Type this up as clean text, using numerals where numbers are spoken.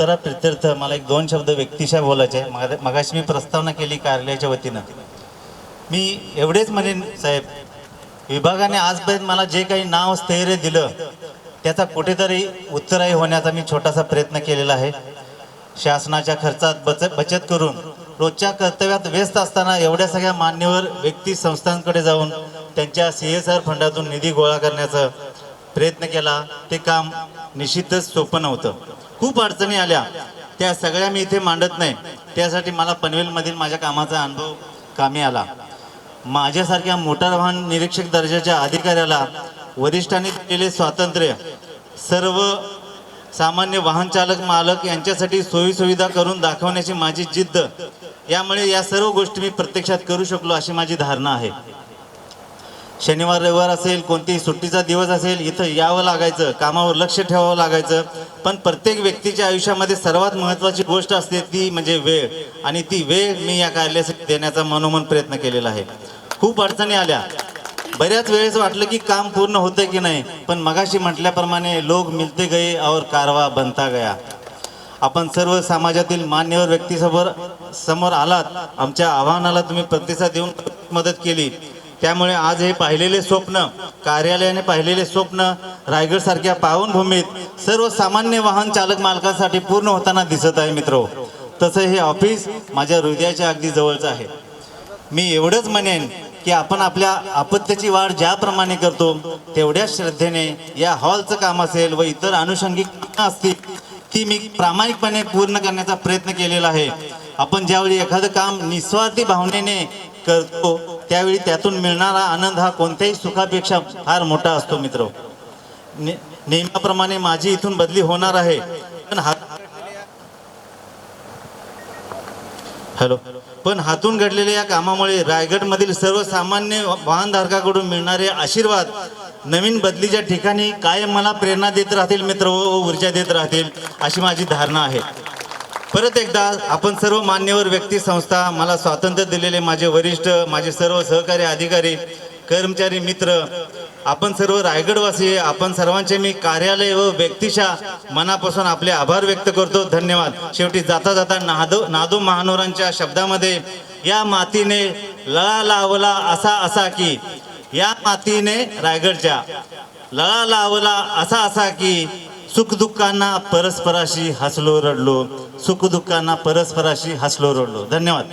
उत्तरा प्रित्यर्थ मला एक दोन शब्द व्यक्तिशा बोलायचे आहे। मगाशी मी प्रस्तावना केली कार्यालयाच्या वतीनं। मी एवढेच म्हणेन साहेब, विभागाने आजपर्यंत मला जे काही नाव स्थैर्य दिलं त्याचा कुठेतरी उत्तराई होण्याचा मी छोटासा प्रयत्न केलेला आहे। शासनाच्या खर्चात बचत करून रोजच्या कर्तव्यात व्यस्त असताना एवढ्या सगळ्या मान्यवर व्यक्ती संस्थांकडे जाऊन त्यांच्या CSR फंडातून निधी गोळा करण्याचा प्रयत्न केला। ते काम निश्चितच सोपं नव्हतं, खूप अडचणी आल्या, त्या सगळ्या मी इथे मांडत नाही। त्यासाठी मला पनवेलमधील माझ्या कामाचा अनुभव कामी आला। माझ्यासारख्या मोटार वाहन निरीक्षक दर्जाच्या अधिकाऱ्याला वरिष्ठांनी दिलेले स्वातंत्र्य, सर्व सामान्य वाहन चालक मालक यांच्यासाठी सोयीसुविधा करून दाखवण्याची माझी जिद्द, यामुळे या सर्व गोष्टी मी प्रत्यक्षात करू शकलो अशी माझी धारणा आहे। शनिवार रविवार असेल, कोणतीही सुट्टीचा दिवस असेल, इथं यावं लागायचं, कामावर लक्ष ठेवावं लागायचं। पण प्रत्येक व्यक्तीच्या आयुष्यामध्ये सर्वात महत्त्वाची गोष्ट असते ती म्हणजे वेळ, आणि ती वेळ मी या कार्यालयासाठी देण्याचा मनोमन प्रयत्न केलेला आहे। खूप अडचणी आल्या, बऱ्याच वेळेस वाटलं की काम पूर्ण होतं की नाही, पण मगाशी म्हटल्याप्रमाणे लोग मिलते गए और कारवा बनता गया। आपण सर्व समाजातील मान्यवर व्यक्तीसमोर आलात, आमच्या आव्हानाला तुम्ही प्रतिसाद देऊन मदत केली, त्यामुळे आज हे पाहिलेले स्वप्न, कार्यालयाने पाहिलेले स्वप्न रायगड सारख्या पावनभूमीत सर्वसामान्य वाहन चालक मालकांसाठी पूर्ण होताना दिसत आहे। मित्रो, तसं हे ऑफिस माझ्या हृदयाच्या अगदी जवळचं आहे। मी एवढंच म्हणेन की आपण आपल्या अपत्याची वाढ ज्याप्रमाणे करतो तेवढ्याच श्रद्धेने या हॉलचं काम असेल व इतर अनुषंगिक कामं असतील ती मी प्रामाणिकपणे पूर्ण करण्याचा प्रयत्न केलेला आहे। आपण ज्यावेळी एखादं काम निस्वार्थी भावनेने करतो त्यावेळी त्यातून मिळणारा आनंद हा कोणत्याही सुखापेक्षा फार मोठा असतो। मित्र, नेहमीप्रमाणे माझी इथून बदली होणार आहे, पण हातून घडलेल्या या कामामुळे रायगडमधील सर्वसामान्य वाहनधारकाकडून मिळणारे आशीर्वाद नवीन बदलीच्या ठिकाणी कायम मला प्रेरणा देत राहतील मित्र, व ऊर्जा देत राहतील अशी माझी धारणा आहे। परत एकदा आपण सर्व मान्यवर व्यक्ती, संस्था, मला स्वातंत्र्य दिलेले माझे वरिष्ठ, माझे सर्व सहकारी अधिकारी, कर्मचारी, मित्र, आपण सर्व रायगडवासी, आपण सर्वांचे मी कार्यालय व व्यक्तिशा मनापासून आपले आभार व्यक्त करतो। धन्यवाद। शेवटी जाता जाता नादो महानोरांच्या शब्दामध्ये, या मातीने लळा लावला असा असा की, या मातीने रायगडच्या लळा लावला असा असा की, सुखदुःखांना परस्पराशी हसलो रडलो, सुखदुःखांना परस्पराशी हसलो रडलो। धन्यवाद।